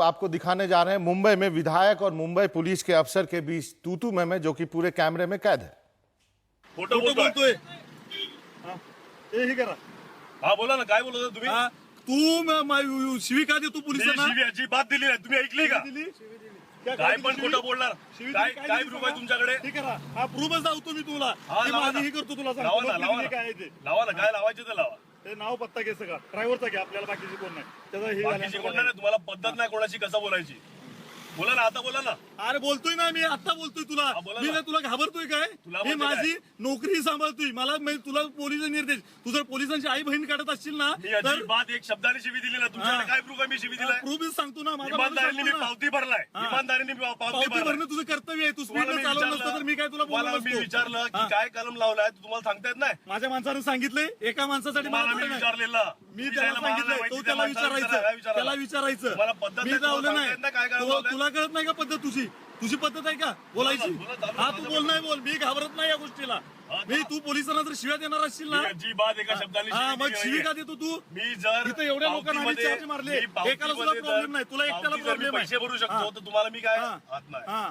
आपको दिखाने जा रहे हैं मुंबई में विधायक और मुंबई पुलिस के अफसर के बीच तू मैं जो कि पूरे कैमरे में कैद है। फोटो बोलतोय हे करा हा बोला ना काय बोलत होता तुम्ही तू शिविका दे तू पोलिसांना शिवी अजिबात दिली नाही तुम्ही ऐकली का दिली काय पण खोटं बोलणार काय प्रूफ आहे तुमच्याकडे ठीक आहे हा प्रूफच दावतो मी तुला हा, ती लावा माझी ना. ही करतो तुला लावा ना, लावा सांगतो ना. काय आहे ते लावा ना काय लावायचं ते लावा ते नाव पत्ता घे सगळा ड्रायव्हरचा घे आपल्याला बाकीची कोण नाही त्याचा हे बाकीची कोण नाही तुम्हाला पद्धत नाही कोणाची कसं बोलायची बोला ना आता बोला ना अरे बोलतोय ना मी आता बोलतोय तुला हा, बोला मी ना. ना तुला घाबरतोय काय तुला मी म्हणजे माझी नोकरी सांभाळतोय मला तुला पोलीस निर्देश तू जर पोलिसांची आई बहीण काढत असशील ना मी तर अजिबात एक शब्दाने शिवी दिली ना तुमच्याकडे हा. काय प्रूफ आहे मी शिवी दिलाय प्रूफच सांगतो ना माझा माणूस इमानदारीने मी सांगतो ना. पावती भरलाय हा. इमानदारीने मी पावती पावती भरलाय भरणं तुझं कर्तव्य आहे तू तुम्हाला स्पीडनं मी चालवलं विचारलं- नसतं तर मी काय तुला तुम्हाला बोललो मी नसतो. विचारलं की हा. काय कलम लावलाय तुम्हाला सांगता येत नाही माझ्या माणसाने सांगितलंय एका माणसासाठी तुम्हाला मला मी पटलं नाही. विचारलेलं मी त्याला सांगितलंय तो त्याला विचारायचं त्याला विचारायचं तुम्हाला पद्धत मी नाही, लावलं तुम्हाला नाही सांगता येत नाही काय करायला लावलंय? तुला कळत नाही का पद्धत तुझी पद्धत आहे का बोलायची बोला, चालू, हा चालू, तू बोल नाही बोल मी घाबरत नाही या गोष्टीला हा, मी तू पोलिसांना जर शिव्या देणार असशील ना मी अजिबात एका शब्दाने हा शिवी मग दिली शिवी का नाहीये. देतो तू मी जर इथं एवढ्या लोकांना आम्ही पावतीमध्ये- चार्ज मारले. मी पावतीमध्ये एकाला सुद्धा जर- प्रॉब्लेम नाही. तुला एकट्याला पावती जर मी प्रॉब्लेम आहे. पैसे भरू शकतो हा. तर तुम्हाला मी काय हा. हात नाही हा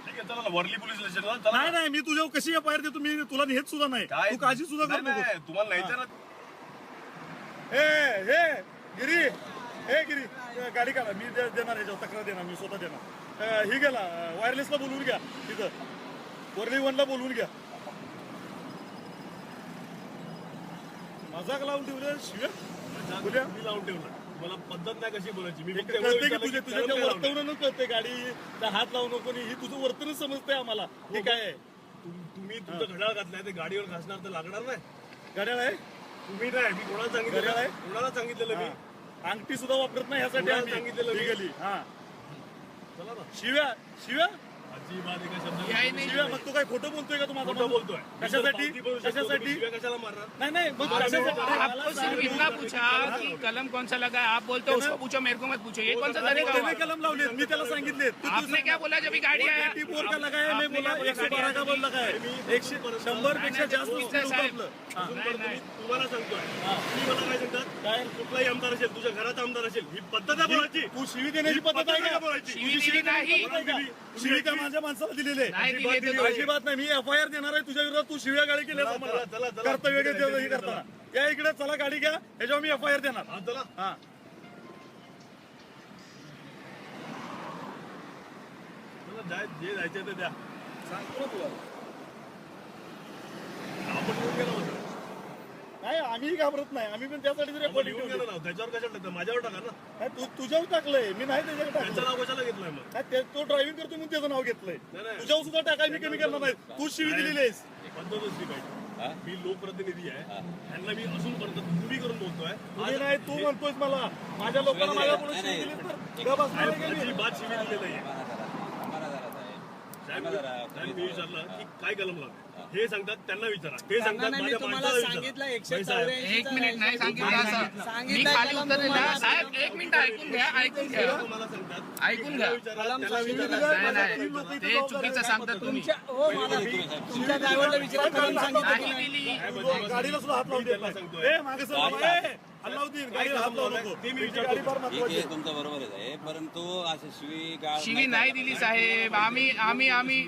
ठीक आहे चला ना वर्ली पोलीस स्टेशनला चला नाही नाही मी तुझ्या कशी एफ आय आर देतो मी तुला हेच सुद्धा नाही काय तू काळजी सुद्धा नाही, करू नको नाही, तुम्हाला नाही तर ना हे गिरी हे गिरी गाडी काढा मी देणार याच्यावर तक्रार देणार मी स्वतः देणार ही गेला वायरलेसला बोलवून घ्या तिथं वर्ली वनला बोलवून घ्या मजाक लावून ठेवलं शिव्या बोल्या मी लावून ठेवलं मला पद्धत नाही कशी बोलायची मी फक्त कळते एवढं की विचारलं तुझ्या की तुझ्या कलम काय लावलंय? वर्तवणूक कळते गाडी हात लावू नको नाही ही तुझं वर्तनच समजतंय आम्हाला हे काय आहे तुम्ही तुमचं घड्याळ घातलाय ते गाडीवर घासणार तर लागणार नाही गाड्याला आहे तुम्ही नाही मी कोणाला घड्याळ सांगितलं आहे? कोणाला सांगितलेलं मी अंगठी सुद्धा वापरत नाही ह्यासाठी कोणाला आम्ही सांगितलेलं मी? लिगली हा चला ना शिव्या शिव्या अजिबात एका शब्दाने शिव्या मग तू काय खोटं बोलतोय का तुम्हाला खोटं बोलतोय कशासाठी मी जर पावती भरू शकतो, तर मी कशासाठी शिव्या कशाला मारणार नाही नाही मग कशासाठी आपको मला सिर्फ सांग. इतना पूछा कि कलम कौन सा लगा है आप बोलते हो उसको पूछो मेरे को मत पूछो ये कौन सा तरीका त्याने हुआ कलम लावले मी त्याला सांगितले आपने क्या बोला जब ये गाड़ी आया 84 का लगाया मैं बोला 112 का बोल लगाया 100 पेक्षा जास्त स्पीड होतं आपलं हा. तुम्हाला सांगतोय तुम्ही मला काय सांगतात काय कुठलाही आमदार असेल तुझ्या घरात आमदार असेल ही पद्धत आहे बोलायची तू शिवी देण्याची पद्धत आहे का बोलायची शिवी दिली नाही शिवी त्या माझ्या माणसाला दिलेली आहे नाही दिली तर तो- अजिबात नाही मी एफ आय आर देणार आहे तुझ्या विरोधात तू शिव्या गाडी केल्या चला, चला, चला. कर्तव्य हे करताना या इकडे चला गाडी घ्या याच्यावर मी एफ आय आर देणार हा, चला हा चला, जे जायचं ते द्या सांगतो ना तुला आपण लिहून गेलो होतो नाही आम्ही घाबरत नाही आम्ही पण त्यासाठी आपण रेकॉर्डिंग लिहून गेलो ना त्याच्यावर कशाला टाकतं माझ्यावर टाका ना तू तुझ्यावर टाकलंय मी नाही त्याच्याकडे त्यांचं टाकलं नाव कशाला घेतलंय मग नाही, तो ड्रायव्हिंग करतो म्हणून त्याचं नाव घेतलंय नाही, नाही. तुझ्यावर सुद्धा टाकाय मी कमी करणार नाही तू शिवी दिलेली आहेस पद्धत असली पाहिजे मी लोकप्रतिनिधी आहे त्यांना मी अजून पर्यंत तुम्ही करून बोलतोय तुम्ही नाही तू म्हणतोयस मला माझ्या लोकांना माझ्या पुढे शिवी दिली तर गप असणार आहे का मी? अजिबात शिवी दिली नाहीये साहेब मी विचारलं की काय कलम लावलं हे सांगतात त्यांना विचारा ते सांगतात माझ्या माणसाला विचारा नाही, साहेब. एक मिनिट नाही सांगितलं असं मी खाली उतरलेला साहेब एक मिनिट ऐकून घ्या मला सांगतात ऐकून घ्या त्यांना विचारा नाही ते चुकीचं सांगतात तुम्ही तुमच्या ड्रायव्हरला विचारा करून सांगितलं नाही दिली गाडीला सुद्धा हात लावून देत नाही. सांगतोय. ए, मागे सर बाबा, ए, अल्लाउद्दीन, गाडीला हात लावू नको. ते मी तुमची गाडी फार ठीक महत्वाची आहे आहे. तुमचं बरोबरच आहे परंतु असे शिवी गाळ शिवी नाही दिली साहेब आम्ही आम्ही आम्ही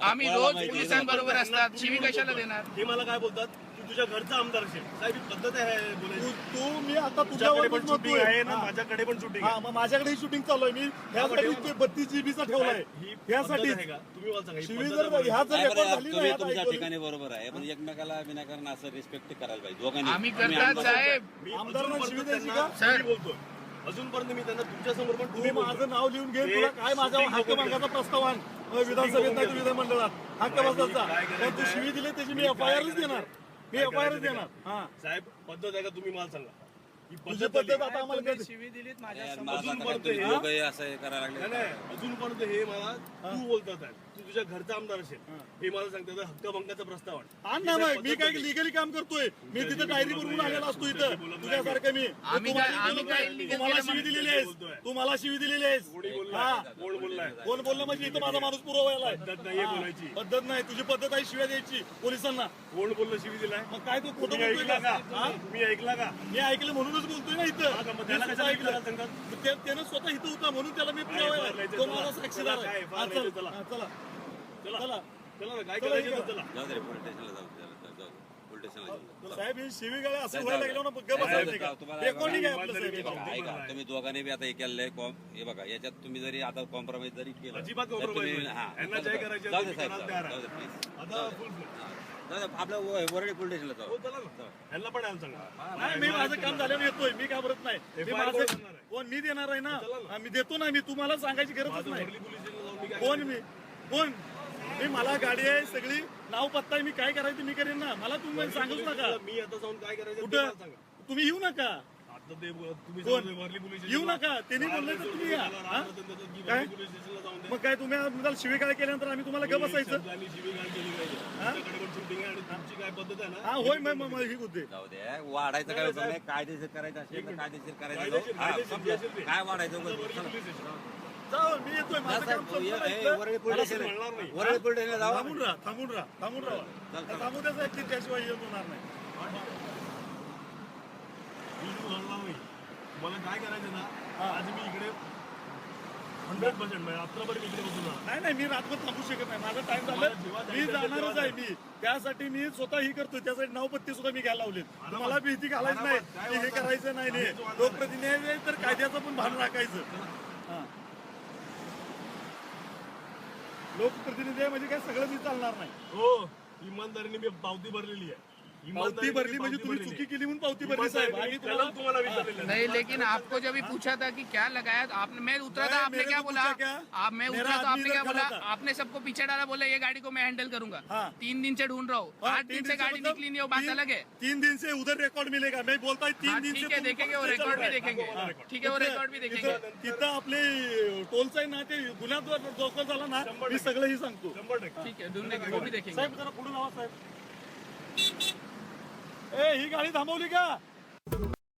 आम्ही रोज पोलिसांबरोबर असतात शिवी कशाला देणार हे मला काय बोलतात तू तुझ्या घरचा आमदार असेल साहेब ही पद्धत आहे बोलायची तू मी आता तुझ्याकडे पण तुझ्यावर शूटिंग आहे ना माझ्याकडे पण शूटिंग हा आहे मग माझ्याकडे शूटिंग चालू आहे मी ह्यासाठी 32 GB चा ठेवलाय ही ह्यासाठी पद्धत आहे का तुम्ही मला सांगा ही शिवी पद्धत जर आहे बोलायची? ह्या जर नाही रेकॉर्ड बरं, झाली ना तुम्ही ह्यात तुमच्या ऐकून. ठिकाणी बरोबर आहे पण एकमेकाला विनाकारण असं रिस्पेक्ट करायला पाहिजे दोघांनी आम्ही तुम्ही करतात आमदार- साहेब मी आमदारांना अजूनपर्यंत शिवी द्यायची त्यांना का? तुम्ही बोलतोय अजूनपर्यंत मी त्यांना तुमच्या समोर पण तू तुम्ही माझं नाव लिहून घे हे तुला काय माझ्या shooting हक्क बघून मागायचा घे. प्रस्ताव आण विधानसभेत नाही तर विधानमंडळात हक्क बसायचा काय पण करायचं तू आहे? शिवी दिली त्याची मी मी एफ आय काय आरच देणार करायचं? मी काय एफ आय आरच करायचं देणार हा साहेब पद्धत आहे का तुम्ही मला सांगा ही तुझी पद्धत पद्धत झाली. आता आम्हाला कळते. शिवी दिलीत यार, माझ्या मला आता अजूनपर्यंत तुम्ही हे- दोघंही असं हे करायला नाही लागले नाही अजूनपर्यंत हे मला तू बोलतात आहे तू तुझ्या घरचा आमदार असेल हे मला सांगतात हक्कभंगाचा प्रस्ताव आण. आण ना मग मी काय लिगली काम करतोय मी तिथे डायरी बनवून आलेला असतो इथं तुझ्यासारखं मी आम्ही काय- आम्ही काय illegal तुम्हाला केलं शिवी दिलेली आहेस तुम्हाला शिवी दिलेली आहेस कोणी हा बोललाय कोण बोललाय कोण बोललं म्हणजे इथं माझा माणूस पुरवायला आहे. पद्धत नाहीये हा, बोलायची पद्धत नाही तुझी पद्धत आहे शिव्या द्यायची पोलिसांना कोण बोललं शिवी दिलाय मग काय तू खोटं तुम्ही बोलतोय ऐकला का का हा? तुम्ही ऐकला का मी ऐकलं म्हणूनच एवढंच बोलतोय ना इथं हा का, मग मी त्याला स्वतः कशाला ऐकलं. विचारायला सांगतात? त्यानं स्वतः इथं होता म्हणून त्याला मी काय पुरावा फार लिहायचं तो चला. माझा साक्षीदार चला, आहे काय फार हा, चल. लिहायचं चला. हा, चला चला चला चला ना, काय चला, करायचं इकडं. ते चला. जाऊ दे रे, पोलीस स्टेशनला जाऊ दे, जाऊ दे. पोलीस स्टेशनला जाऊ दे. साहेब ही शिवीगाळ असं जाऊ व्हायला दे. लागलं ना गप्प साहेब, बसायचं नाही तुम्हाला का रेकॉर्डिंग आहे आपलं इमानदारी साहेब बघा. ऐका तुम्ही दोघांनी बी आता हे केलंय हे बघा याच्यात तुम्ही जरी आता कॉम्प्रोमाइज जरी केलं अजिबात तर तुम्ही- compromise नाही. हा, यांना जे करायचं जाऊ ते दे साहेब, करायला जाऊ तयार दे, आहे. जाऊ दे प्लीज आता full fledged. जाऊ दे, आपलं वरळी पोलीस स्टेशनला हो जाऊ चला ना, यांना पण यायला सांगा. नाही मी माझं काम झाल्यावर येतोय मी घाबरत नाही मी FIR माझं कोण करणार आहे? कोण मी देणार आहे ना चला ना. हा, मी देतो ना मी तुम्हाला सांगायची गरजच माझं नाही वरळी पोलीस स्टेशनला जाऊन मी काय कोण मी कोण मी मला गाडी आहे सगळी नाव पत्ता आहे मी काय करायचं मी करेन ना मला तुम्ही सांगूच नका मी आता जाऊन काय करायचं ते कुठं मला सांगा. तुम्ही येऊ नका आता ते तुम्ही कोण? सांगताय वरळी पोलीस येऊ स्टेशनला. नका त्यांनी बोलले तर तुम्ही या राहणार हा? असेल तर की काय? वरळी पोलीस स्टेशनला जाऊन द्या. मग काय तुम्ही मला शिवीगाळ केल्यानंतर आम्ही तुम्हाला गप बसायचं शब्दांनी शिवीगाळ केली पाहिजे. तुमच्याकडे पण shooting आहे आणि तुमची काय पद्धत आहे हा ना होय मग ही होते जाऊ दे वाढायचं काय उपयोग नाही कायदेशीर करायचं असेल तर कायदेशीर करायचं कायदेशीर- जाऊ. हा, कायदेशीर समजा. असेल ते. काय वाढायचं वरळी उगाच? Police station. जाऊ मी येतोय माझं काम संपलं ना इथलं. वरळी पोलीस मला स्टेशन म्हणणार नाही. वरळी पोलीस स्टेशनला जाऊ थांबून राहा थांबू द्यायचं एक त्याशिवाय येत होणार नाही मी तुम्ही म्हणणार नाही. मला काय करायचं ना आज मी इकडे 100% म्हणजे रात्रभर मी इकडे बसून राहणार. नाही मी रातभर थांबू शकत नाही माझा टाइम झालं जेव्हा मी जायचं जाणारच तेव्हा आहे मी त्यासाठी मी स्वतः ही करतोय त्यासाठी नावपत्ती सुद्धा मी घ्यायला लावलेत मला भीती घालायची नाही काय की हे वाटतं? करायचं नाही काहीच वाटतं नाही. लोकप्रतिनिधी आहे तर कायद्याचं पण भान राखायचं हा. लोकप्रतिनिधी आहे म्हणजे काय सगळं मी चालणार नाही हो इमानदारीने मी पावती भरलेली आहे. पावती इमानदारीने भरली मी म्हणजे पावती तुम्ही भरलेली चुकी आहे. केली म्हणून पावती भरली साहेब आम्ही त्याला तुम्हाला विचारलेलं आहे. नहीं लेकिन आपको जब भी पूछा था कि क्या लगाया तो आपने मैं उतरा था नहीं, आपने मेरे क्या को बोला पूछा क्या? आप मैं मेरा उतरा तो आदमी आपने क्या इधर बोला खड़ा था। आपने सबको पीछे डाला बोला ये गाड़ी को मैं हैंडल करूंगा हाँ। 3 दिन से ढूंढ रहा हूँ हाँ, 8 दिन से दिन गाड़ी मतलब निकली नहीं वो बात अलग है 3 दिन से उधर रिकॉर्ड मिलेगा मैं बोलता हूँ 3 हाँ, दिन से ठीक है तुम देखेंगे वो पकड़ते चल रिकॉर्ड भी रहे हैं। देखेंगे ठीक है वो रिकॉर्ड भी देखेंगे तिथं आपले टोलचं आहे ना ते गुन्ह्याद्वार जोखल झाला ना मी सगळंही सांगतो 100%. ठीक है ढूंढेंगे वो भी देखेंगे साहेब जरा पुढे लावा साहेब ए ही गाडी थांबवली का